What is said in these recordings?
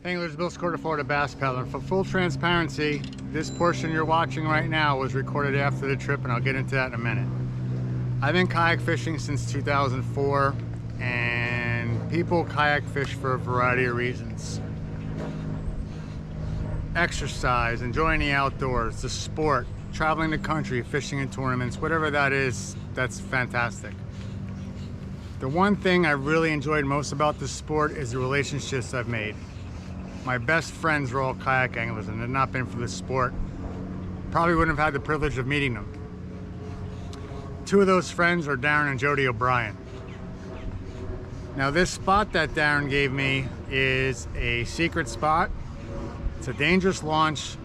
Anglers, Bill SIKORA, Florida Bass Paddler. For full transparency, this portion you're watching right now was recorded after the trip, and I'll get into that in a minute. I've been kayak fishing since 2004, and people kayak fish for a variety of reasons. Exercise, enjoying the outdoors, the sport, traveling the country, fishing in tournaments, whatever that is, that's fantastic. The one thing I really enjoyed most about this sport is the relationships I've made. My best friends were all kayak anglers, and had it not been for this sport, probably wouldn't have had the privilege of meeting them. Two of those friends are Darren and Jody O'Brien. Now this spot that Darren gave me is a secret spot. It's a dangerous launch.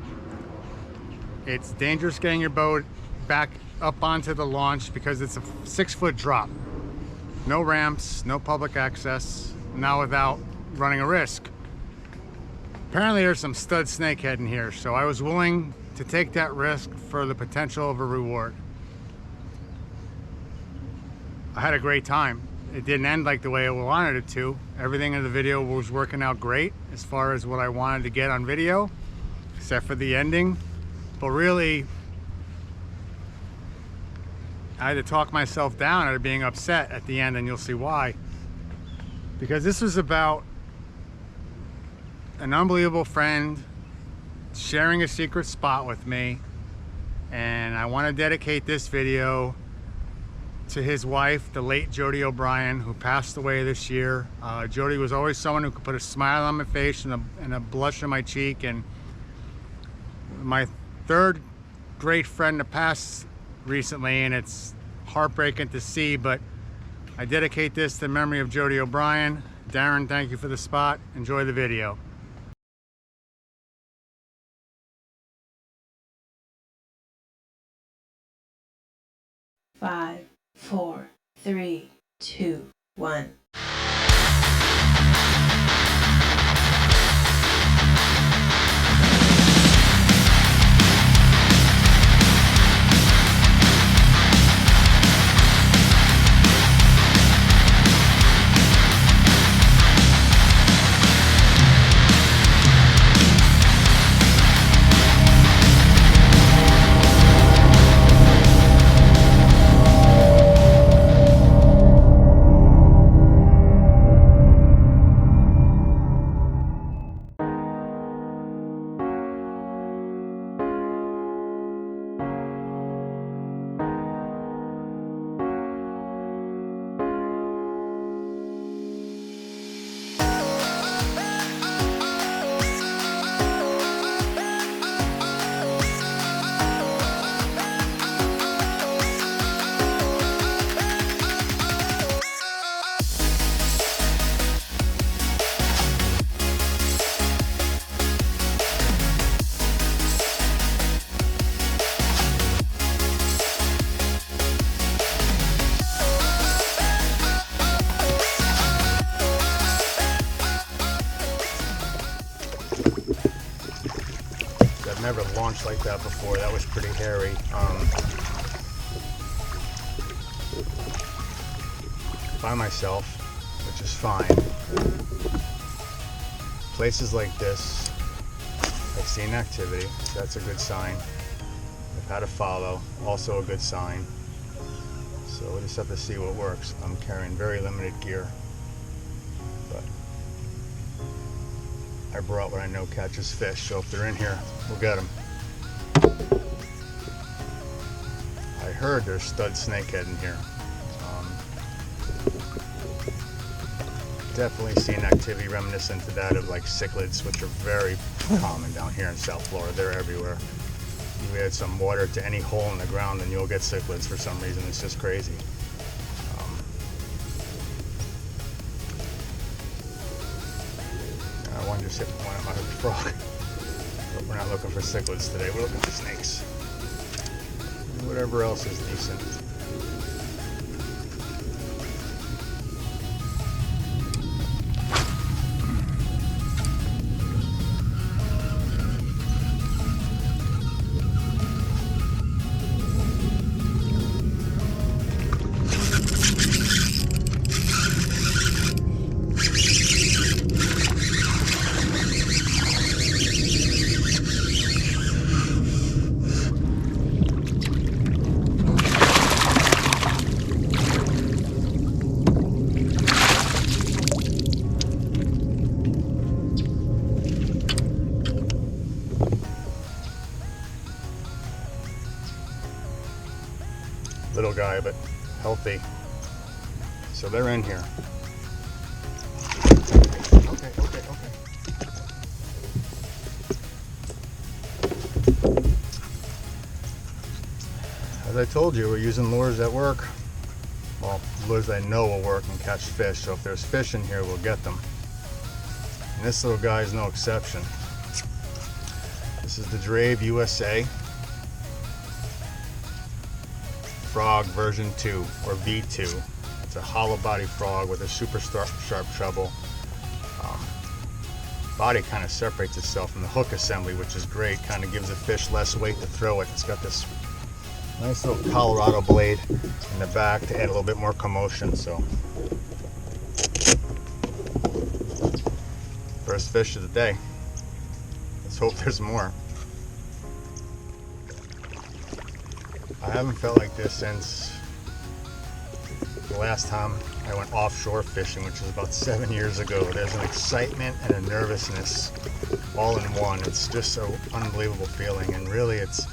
It's dangerous getting your boat back up onto the launch because it's a 6-foot drop. No ramps, no public access, not without running a risk. Apparently there's some stud snakehead in here, so I was willing to take that risk for the potential of a reward. I had a great time. It didn't end like the way I wanted it to. Everything in the video was working out great as far as what I wanted to get on video, except for the ending. But really, I had to talk myself down out of being upset at the end, and you'll see why. Because this was about an unbelievable friend sharing a secret spot with me, and I want to dedicate this video to his wife, the late Jody O'Brien, who passed away this year. Jody was always someone who could put a smile on my face and a blush on my cheek, and my third great friend to pass recently, and it's heartbreaking to see, but I dedicate this to the memory of Jody O'Brien. Darren, thank you for the spot. Enjoy the video. Five, 4, 3, 2, 1. Never launched like that before. That was pretty hairy. By myself, which is fine. Places like this, I've seen activity, so that's a good sign. I've had a follow, also a good sign. So we'll just have to see what works. I'm carrying very limited gear, but I brought what I know catches fish, so if they're in here, we'll get them. I heard there's stud snakehead in here. Definitely seen activity reminiscent to that of like cichlids, which are very common down here in South Florida. They're everywhere. You add some water to any hole in the ground and you'll get cichlids for some reason. It's just crazy. I wanted to just hit one at my frog, but we're not looking for cichlids today. We're looking for snakes. And whatever else is decent. little guy, but healthy. So they're in here. Okay. As I told you, we're using lures that work. Well, lures I know will work and catch fish. So if there's fish in here, we'll get them. And this little guy is no exception. This is the Drave USA Frog version 2 or V2. It's a hollow body frog with a super sharp treble. Body kind of separates itself from the hook assembly, which is great. Kind of gives the fish less weight to throw it. It's got this nice little Colorado blade in the back to add a little bit more commotion. So first fish of the day. Let's hope there's more. I haven't felt like this since the last time I went offshore fishing, which was about 7 years ago. There's an excitement and a nervousness all in one. It's just an unbelievable feeling, and really it's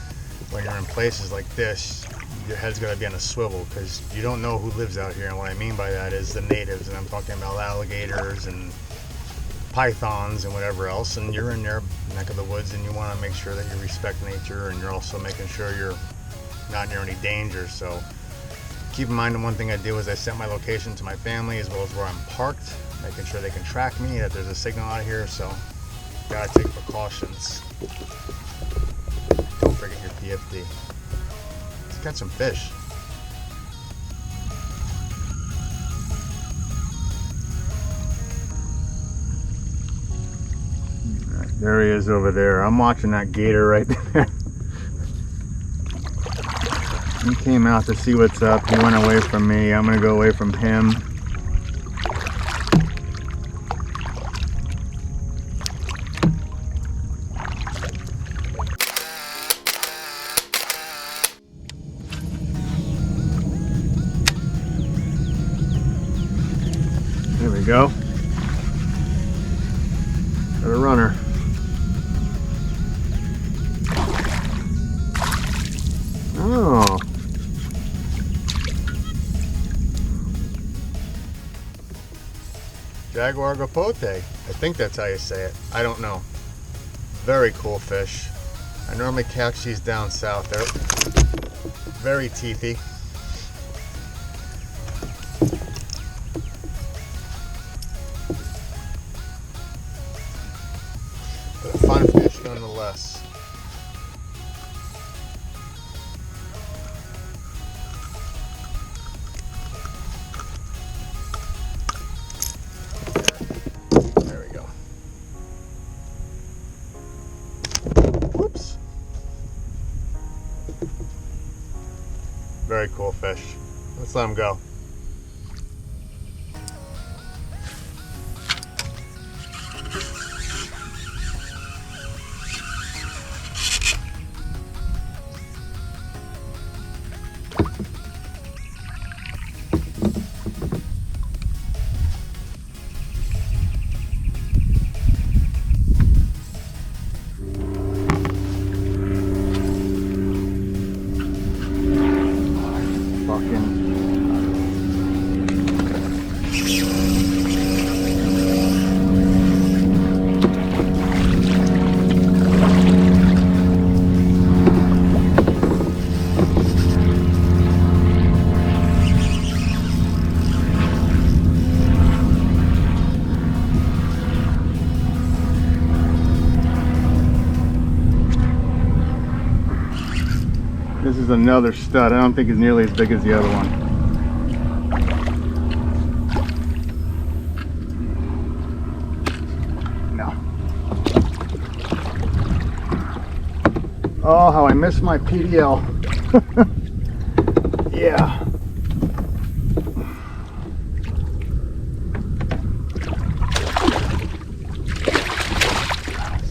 when you're in places like this, your head's got to be on a swivel because you don't know who lives out here. And what I mean by that is the natives, and I'm talking about alligators and pythons and whatever else. And you're in their neck of the woods, and you want to make sure that you respect nature, and you're also making sure you're not near any danger. So keep in mind, the one thing I do is I set my location to my family as well as where I'm parked, making sure they can track me, that there's a signal out here. So gotta take precautions. Don't forget your PFD. Let's catch some fish. There he is over there. I'm watching that gator right there. He came out to see what's up. He went away from me. I'm gonna go away from him. There we go. Got a runner. Oh. Jaguar gapote. I think that's how you say it. I don't know. Very cool fish. I normally catch these down south. They're very teethy. But a fun fish nonetheless. Very cool fish. Let's let him go. This is another stud. I don't think it's nearly as big as the other one. No. Oh, how I missed my PDL. Yeah.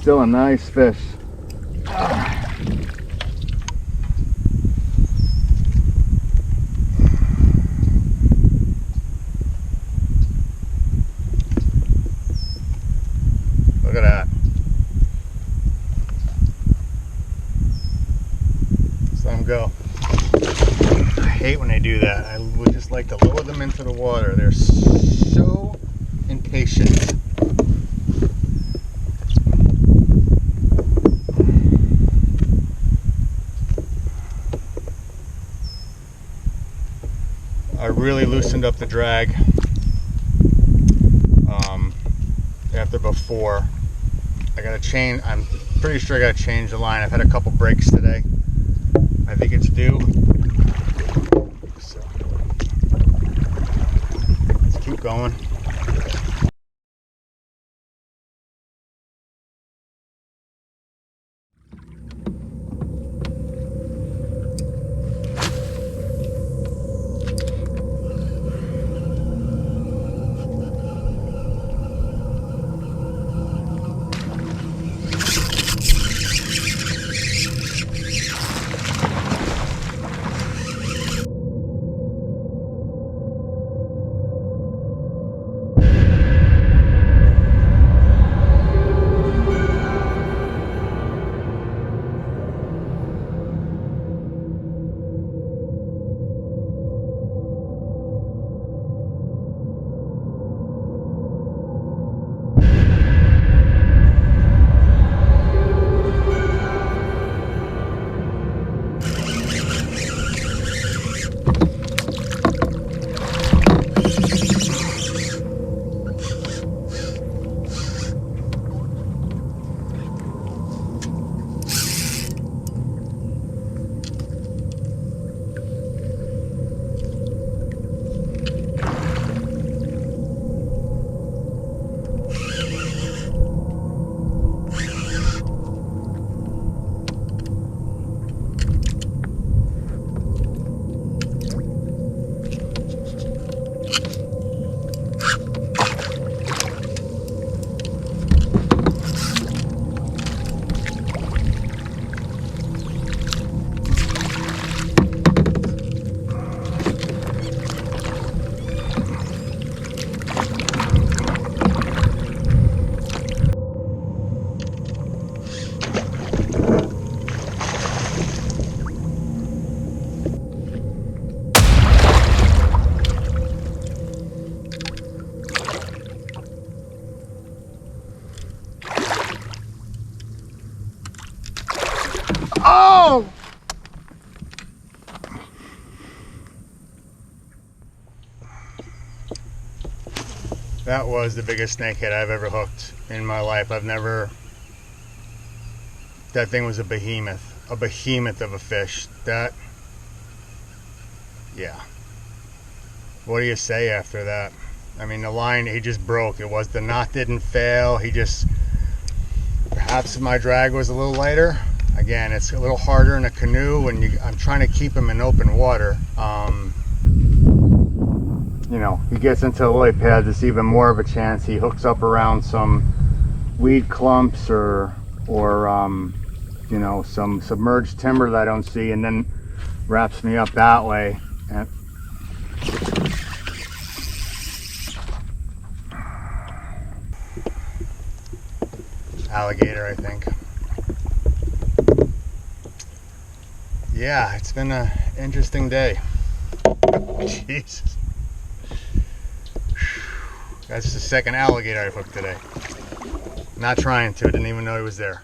Still a nice fish. Look at that. Let's let him go. hate when they do that. I would just like to lower them into the water. They're so impatient. I really loosened up the drag after before. I gotta change, I'm pretty sure I gotta change the line. I've had a couple breaks today. I think it's due. So, let's keep going. Oh! That was the biggest snakehead I've ever hooked in my life. That thing was a behemoth of a fish. Yeah. What do you say after that? I mean, the line, he just broke. The knot didn't fail. Perhaps my drag was a little lighter. Again, it's a little harder in a canoe when I'm trying to keep him in open water. You know, he gets into the lily pads, it's even more of a chance. He hooks up around some weed clumps or you know, some submerged timber that I don't see, and then wraps me up that way. And alligator, I think. Yeah, it's been an interesting day. Jesus. That's the second alligator I've hooked today. Not trying to, didn't even know he was there.